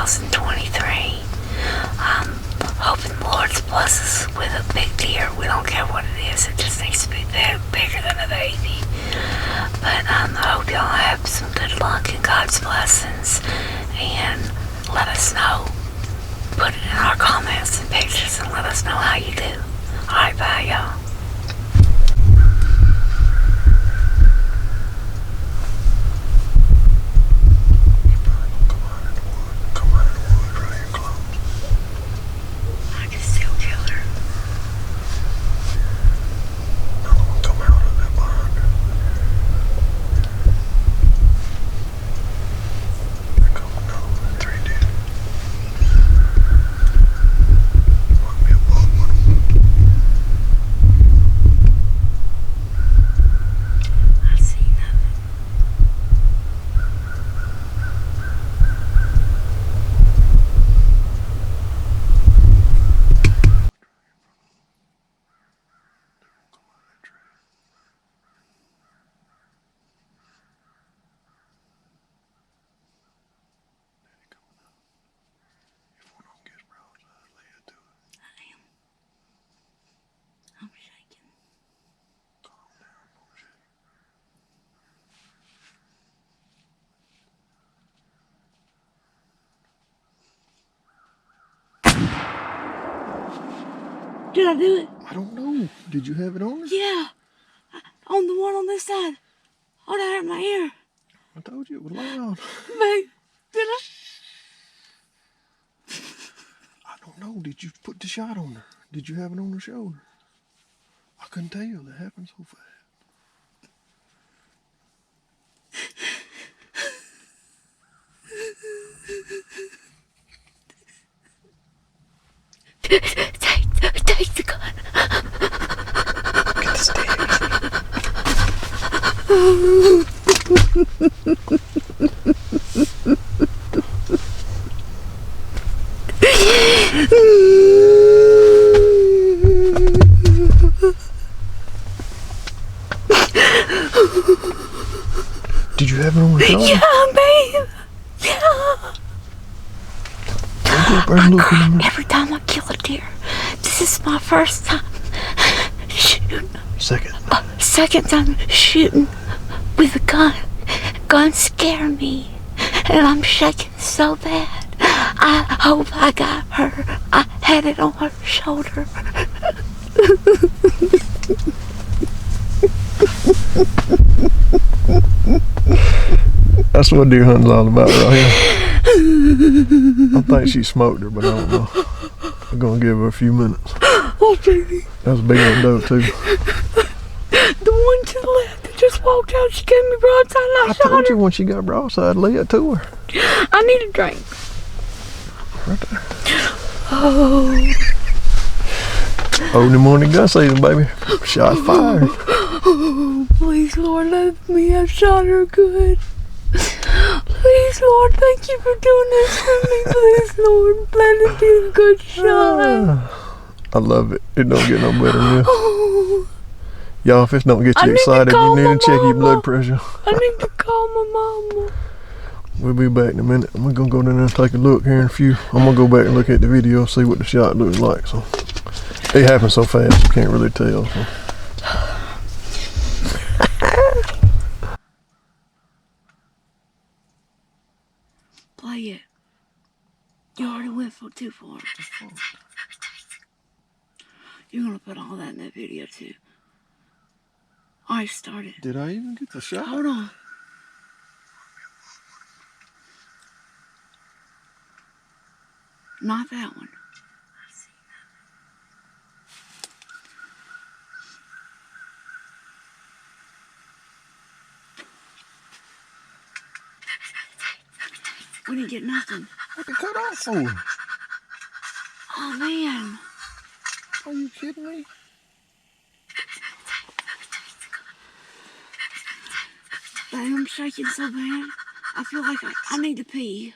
2023. I'm hoping the Lord blesses us with a big deer. We don't care what it is. It just needs to be bigger than a baby. But I hope y'all have some good luck and God's blessings. And let us know. Put it in our comments and pictures and let us know how you do. Alright, bye y'all. I'm shaking. Calm down, don't shake. Did I do it? I don't know. Did you have it on? Yeah. On the one on this side. Oh, that hurt my ear. I told you it was loud. Babe, did I? I don't know. Did you put the shot on her? Did you have it on her shoulder? I couldn't tell. That happened so fast. Take the gun. Get the stairs. Did you have it on the shoulder? Yeah, babe. Yeah. Every time I kill a deer, this is my first time shooting. Second time shooting with a gun. Guns scare me, and I'm shaking so bad. I hope I got her. I had it on her shoulder. That's what deer hunting's all about right here. I think she smoked her, but I don't know. I'm gonna give her a few minutes. Oh, baby. That was a big old doe, too. The one to the left that just walked out, she gave me broadside and I shot her. I told you when she got broadside, lay it to her. I need a drink. Right there. Oh. Early morning gun season, baby. Shots fired. Oh, please, Lord, let me have shot her good. Please, Lord, thank you for doing this for me. Please, Lord, let it be a good shot. I love it. It don't get no better than this. Oh. Y'all, if this don't get you excited, you need to check your blood pressure. I need to call my mama. We'll be back in a minute. We're gonna go down there and take a look here in a few. I'm gonna go back and look at the video, see what the shot looks like. So it happened so fast, you can't really tell. So. Play it. You already went for too far. You're gonna put all that in that video too. I started. Did I even get the shot? Hold on. Not that one. We didn't get nothing. What they cut off for? Oh man. Are you kidding me? I'm shaking so bad. I feel like I need to pee.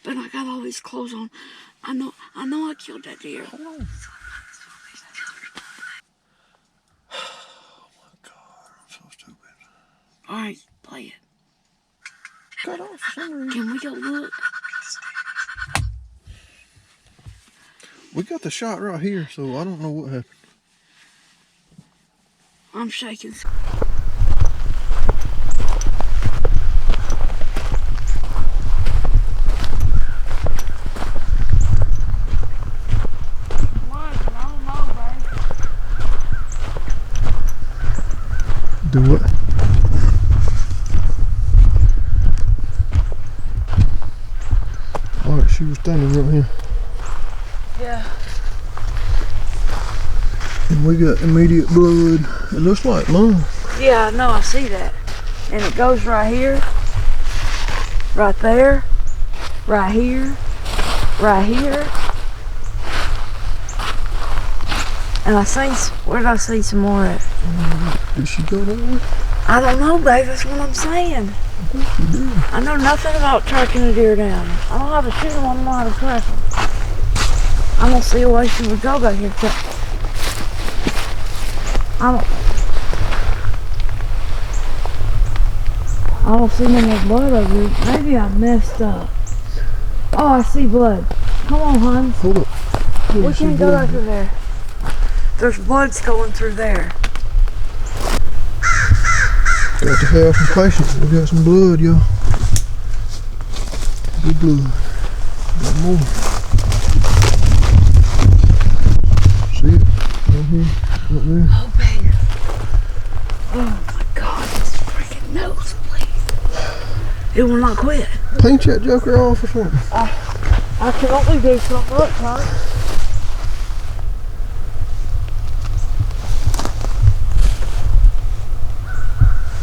But I got all these clothes on. I know I killed that deer. Hold on. Oh my God, I'm so stupid. Alright, play it. cut off for some reason. Can we go look? We got the shot right here, so I don't know what happened. I'm shaking. Do what? Alright, she was standing right here. Yeah. And we got immediate blood. It looks like lung. Yeah, I know, I see that. And it goes right here, right there, right here, right here. And I see, where did I see some more at? Did she go that way? I don't know, babe, that's what I'm saying. I think she did. I know nothing about tracking a deer down. I don't have a shoot them, I don't know how to track them. I don't see a way she would go back here. I don't see no more blood over here. Maybe I messed up. Oh, I see blood. Come on, hon. Hold up. Yeah, We can't go back through there. There's bloods going through there. Got to have some patience. We got some blood, y'all. Good blood. Got more. See it? Right here. Right there. Oh, baby. Oh, my God. This freaking nosebleed. It will not quit. Paint that joker off or something. I can only do something. Look, hon.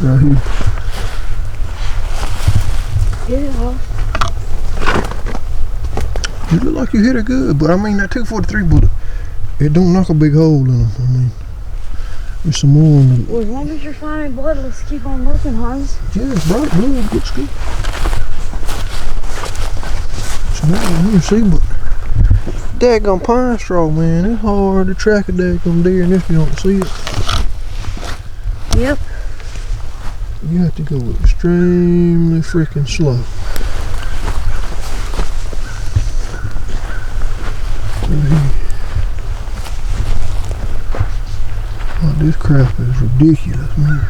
Right here. Yeah. You look like you hit her good, but I mean that 243 bullet, it don't knock a big hole in them. I mean, there's some more in the... Well, as long as you're finding blood, let's keep on looking, Hans. Yeah, it's bright blood, looks good. It's not in here, see, but daggone pine straw, man, it's hard to track a daggone deer in if you don't see it. Yep. You have to go extremely freaking slow. Right here. Oh, this crap is ridiculous, man.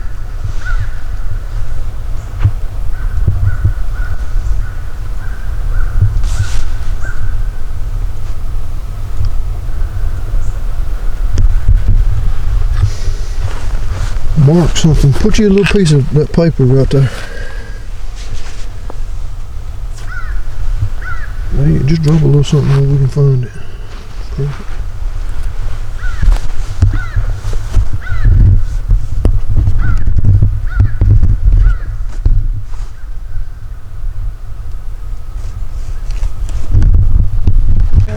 Mark something. Put you a little piece of that paper right there. Hey, just drop a little something where we can find it. Perfect.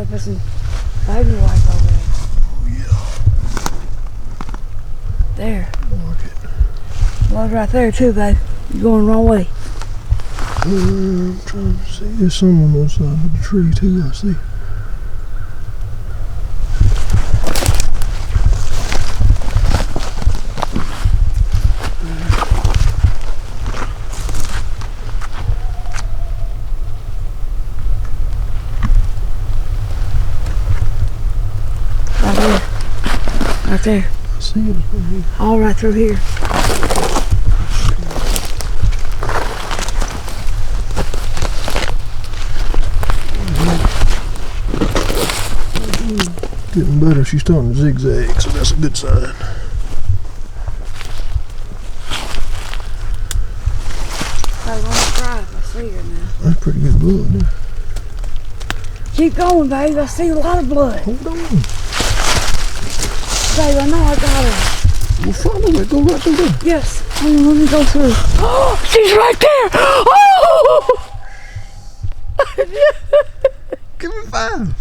There's some baby white over there. Oh yeah. There. Mark it. Blood right there too, babe. You're going the wrong way. I'm trying to see. There's some on the other side of the tree too, I see. Right there. Right there. I see it right here. All right through here. Getting better. She's starting to zigzag, so that's a good sign. I want to try if I see her now. That's pretty good blood there. Keep going, babe. I see a lot of blood. Hold on. Babe, I know I got her. Well, follow it. Go right through there. Yes. Hold on, let me go through. Oh, she's right there. Oh! Give me 5.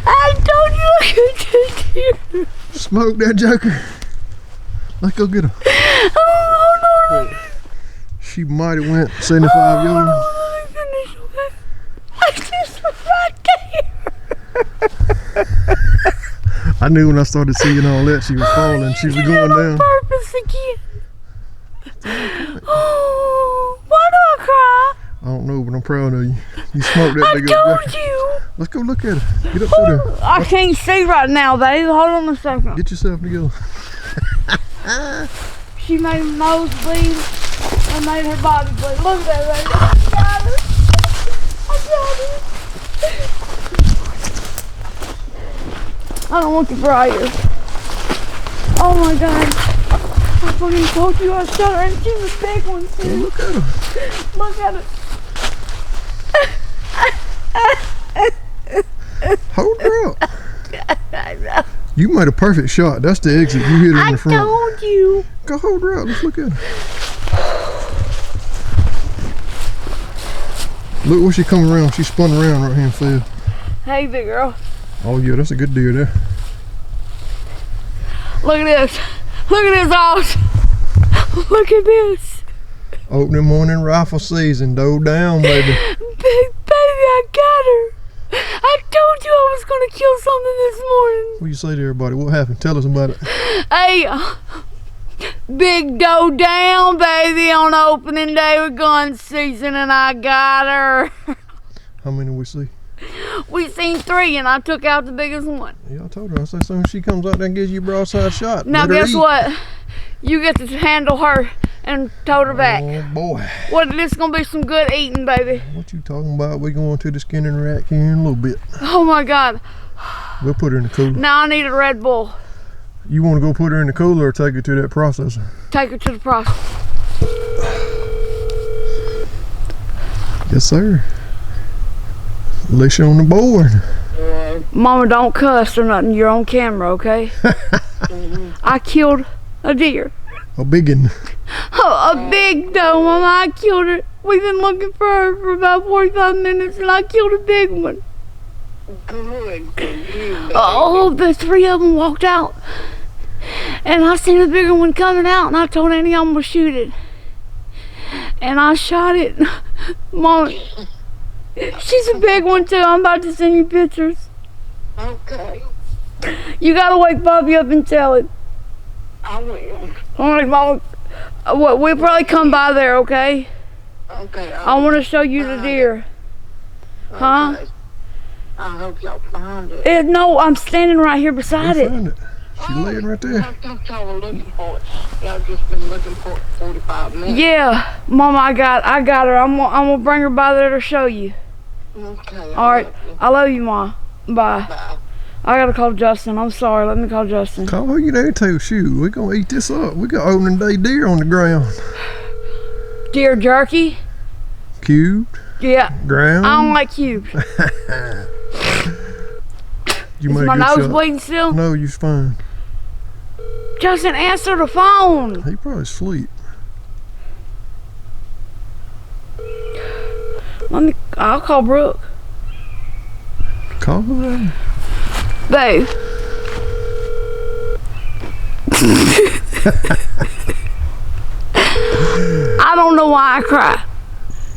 I told you I could just hear. Smoke that joker. Let's go get her. Oh, no. She might have went 75 yards. Let me finish. I just was right there. I knew when I started seeing all that she was falling. She was She going did it on down. purpose again. Oh, why do I cry? I don't know, but I'm proud of you. You smoked that I big told you. Let's go look at her. Get up through there. I can't see right now, babe. Hold on a second. Get yourself together. She made her nose bleed and made her body bleed. Look at that, baby. I got her. I got her. I don't want to cry here. Oh my God. I fucking told you I shot her and she was a big one too. Well, look at her. Look at her. Hold her up. I know. You made a perfect shot. That's the exit. You hit her in the front. I told you. Go hold her up. Let's look at her. Look where she come around. She spun around right here and fell. Hey, big girl. Oh yeah, that's a good deer there. Look at this. Look at this, Oz. Look at this. Opening morning rifle season. Doe down, baby. Big baby, I got her. I told you I was going to kill something this morning. What you say to everybody? What happened? Tell us about it. Hey, big doe down, baby, on opening day with gun season, and I got her. How many we see? We seen 3, and I took out the biggest one. Yeah, I told her. I said, as soon as she comes out there and gives you a broadside shot. Now, let her guess eat. what? You get to handle her and tote her back. Oh boy. What? This gonna be some good eating, baby. What you talking about? We going to the skinning rack here in a little bit. Oh my God. We'll put her in the cooler. Now I need a Red Bull. You want to go put her in the cooler or take her to that processor? Take her to the process. Yes, sir. Alisha on the board. Mama, don't cuss or nothing. You're on camera, okay? I killed a deer. A biggin. A big doe, Mama. I killed her. We've been looking for her for about 45 minutes, and I killed a big one. Good. Oh, the 3 of them walked out. And I seen a bigger one coming out, and I told Annie I'm gonna shoot it. And I shot it. Mom, she's a big one too. I'm about to send you pictures. Okay. You gotta wake Bobby up and tell it. I will. Alright, Mama. We'll probably come by there, okay? Okay. I want to show you the deer. Huh? Okay. I hope y'all find it. No, I'm standing right here beside We'll it. find it. She laying right there. I thought y'all were looking for it. Y'all just been looking for it 45 minutes. Yeah, Mama, I got her. I'm gonna bring her by there to show you. Okay. All right, I love you, Ma. Bye. Bye. I gotta call Justin. I'm sorry. Let me call Justin. Call her you there too. Shoot, we gonna eat this up. We got opening day deer on the ground. Deer jerky? Cubed, Yeah. ground. I don't like cubes. You Is made a my good nose shot. bleeding still? No, you're fine. Justin, answer the phone. He probably asleep. I'll call Brooke. Call her then. Babe. I don't know why I cry.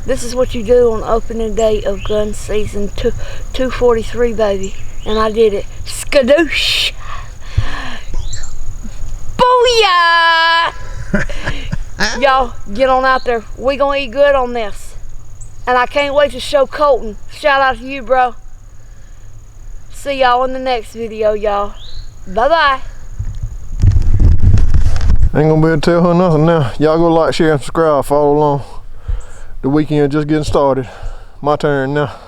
This is what you do on opening day of gun season 243, baby. And I did it. Skadoosh. Booyah! Y'all, get on out there. We gonna eat good on this. And I can't wait to show Colton. Shout out to you, bro. See y'all in the next video, y'all. Bye-bye. Ain't gonna be able to tell her nothing now. Y'all go like, share, and subscribe. Follow along. The weekend just getting started. My turn now.